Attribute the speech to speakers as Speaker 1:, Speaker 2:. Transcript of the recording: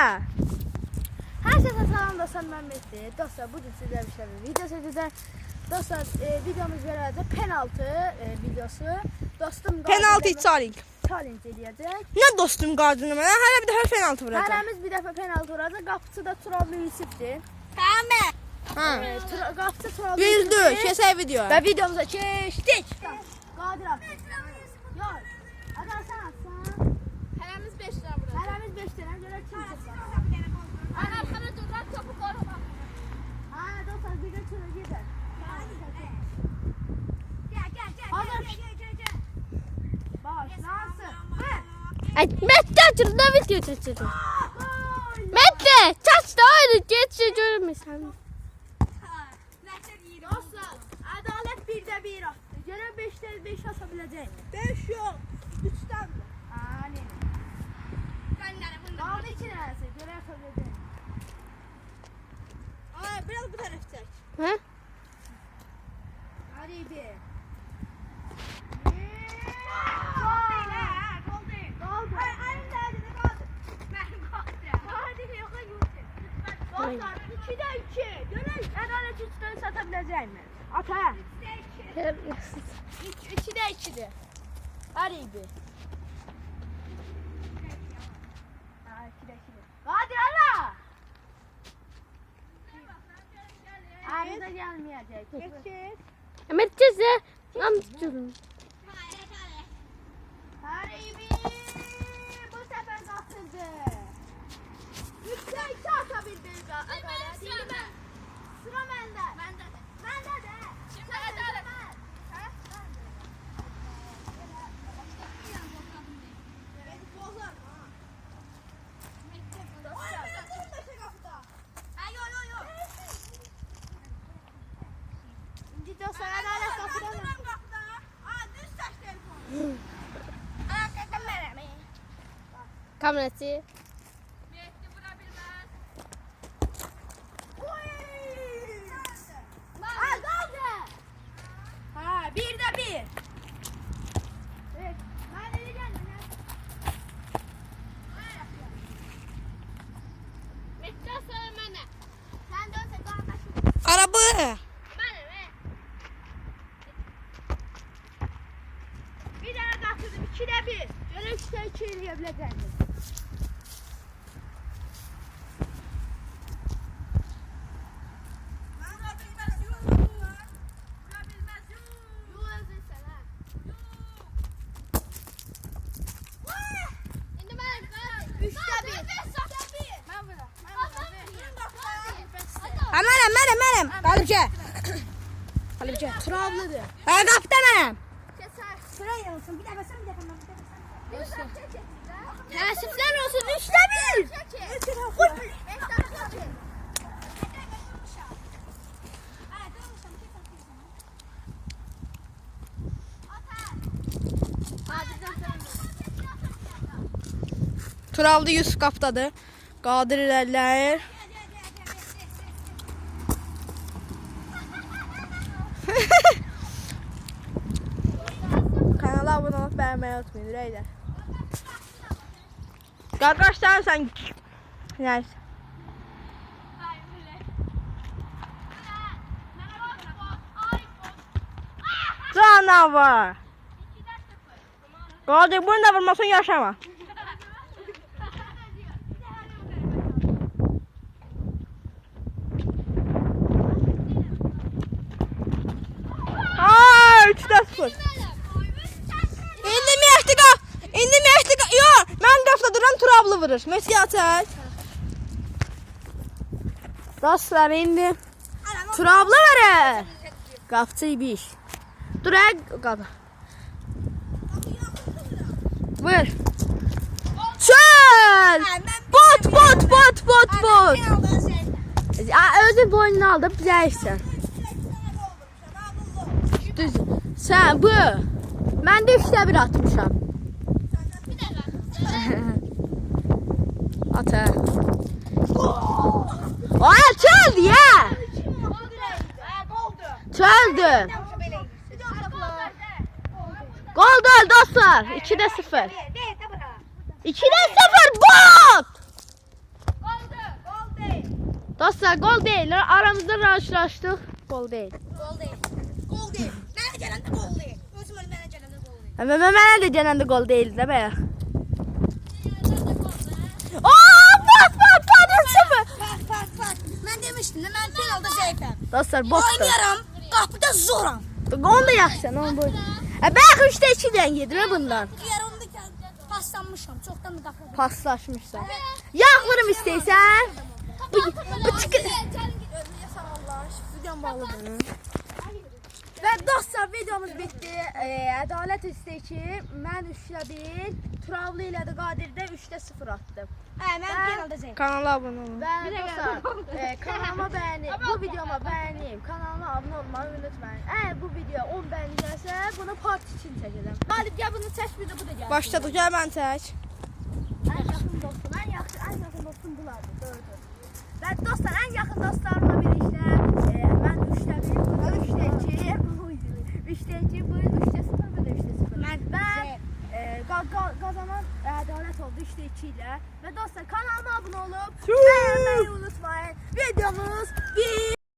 Speaker 1: Herkese salam dostlar, ben Mehdi. Dostlar bugün sizlerle bir video çekeceğiz. Dostlar videomuz herhalde penaltı videosu. Dostum
Speaker 2: Penaltı
Speaker 1: challenge edecek.
Speaker 2: Ne dostum qadını mənə hələ bir dəfə penaltı vuracaq.
Speaker 1: Hərəmiz bir dəfə penaltı vuracaq. Qapıçı da Turablı Yusifdir.
Speaker 2: Ha.
Speaker 1: Qapıçı Turablı
Speaker 2: Düzdür,
Speaker 1: Yusifdir.
Speaker 2: keçək video.
Speaker 1: Və videomuza keçdik. Qadir abi. Yox. Adan sən atsan.
Speaker 3: Hərəmiz 5 lira vuracaq.
Speaker 1: Hərəmiz 5 dənə görə kim çıxır?
Speaker 3: Ana arxana duraq, topu qoruma.
Speaker 1: Ha, dostlar bir də çölə gedər.
Speaker 3: Gəl.
Speaker 1: Başlansın.
Speaker 3: Mətdə açırda video çəkəcəm. Mətdə, çaç da öyle geçsə görmüsən.
Speaker 1: Dostlar, ədalət 1-də 1 atdı. Görə 5-də 5 ata biləcək.
Speaker 2: 5 yox, 3-dən.
Speaker 1: Ani. Qaldı 2 dənəsi, görə ata biləcək.
Speaker 2: Ay, biraz bu tərəf çək.
Speaker 3: Hə?
Speaker 1: Hadi bir. Dostlar 2'də 2. Görək ədalət 3-dən sata biləcək mi? Ata. 2'də 2'dir. Hadi bir. Ha 2'də 2'dir. Hadi hala. Ağzına gelmeyecek.
Speaker 2: Keçək.
Speaker 3: Mətdə nam tuturum.
Speaker 1: Haribi bu sefer katıldı. 3'te 2 atabildi. Sıra bende. Bende de.
Speaker 3: Şimdi adalet.
Speaker 1: İnci dostlar adalet kapıda mı?
Speaker 3: Kamerası.
Speaker 1: Ha kaldı. Ha 1'de 1. Evet. Ben de geldim.
Speaker 3: Mətdə sən mənə.
Speaker 1: Sen de olsa kardeşim.
Speaker 2: Araba.
Speaker 3: Mənə.
Speaker 1: Bir daha katıldım. 2'de 1. Böyle 3'te 2 eleyebileceğim.
Speaker 3: İndi mən
Speaker 1: 3'te 1.
Speaker 2: Ha, mənəm. Qalibcə.
Speaker 1: Turablıdır.
Speaker 2: Ha, qapıda mənəm.
Speaker 1: Sıra yanılsın. Bir dəfə sən bir dəfə mən.
Speaker 3: Təəssüflər olsun 3də 1.
Speaker 2: Turablı Yusuf qapıdadır. Qadir irəliləyir. Kanala abunə olub bəyənməyi unutmayın. Ürəklə. Qardaşlar sən nəysə. Canavar. Qadir bunu da vurmasın yaşama. Aa 3'də 0. İndi Mehdi yox, mən qapıda duran Turablı vurur. Messi atır. Dostlar indi Turablı vurur. Qapıcı bir. Dur qapı. Vur. Çöl. Bot. Özün boynunu aldı, bilirsən. Düz. Sən bu. Mən də 3də 1 atmışam. Ata. Ay çöldü ya. Çöldü. Gol dostlar. 2'də 0. 2'də 0 bot.
Speaker 1: Dostlar gol değil. Aramızda karşılaştık. Gol değil.
Speaker 2: Gol deyil. Gol deyil. Mənə gələndə gol deyil. Özüm öyle mənə gələndə gol deyil.
Speaker 1: Mənə də gələndə gol değildi də be.
Speaker 2: Bak. Mən demişdim də mən penalda zəifəm.
Speaker 1: Dostlar botdur.
Speaker 2: Oynayaram, qapıda zoram.
Speaker 1: Onu da yaxşı. Onu bu. Bax 3'te 2'den yedir bundan.
Speaker 2: Digər onda paslanmışam. Çoxdan da qapıda.
Speaker 1: Paslaşmışsan. Yağlarım istəyirsən. Bu çıkı.
Speaker 2: Videom bağlıdır.
Speaker 1: Və dostlar videomuz bitdi. Ədalət istəyir ki, mən 3'də 1, Turavlı ilə də Qadirdə 3'də 0 atdım.
Speaker 2: Mən penalda zəifəm.
Speaker 1: Kanala abunə olun. Və dostlar, kanalıma bəyənib, bu videoma bəyənib, kanalıma abunə olmayı unutmayın. Əgər bu video 10 bəyəni gəlsə, bunu part 2 çəkəcəm. Qalib gəl bunu çək, bir də bu da gəlsin.
Speaker 2: Başladık, gəl mən çək.
Speaker 1: Ən yaxın dostum, ən yaxın dostum bulardır, doğrudur. Və dostlar, ən yaxın dostlarımla birlikdə mən 3'də 1, bu da 3'də 2, 3'də 2, bu 3'də 0, bu da 3'də 0. Qazanan ədalət oldu 3'də 2 ilə. Və dostlar, kanalıma abunə olub, bəyənməyi unutmayın. Videomuz bitti.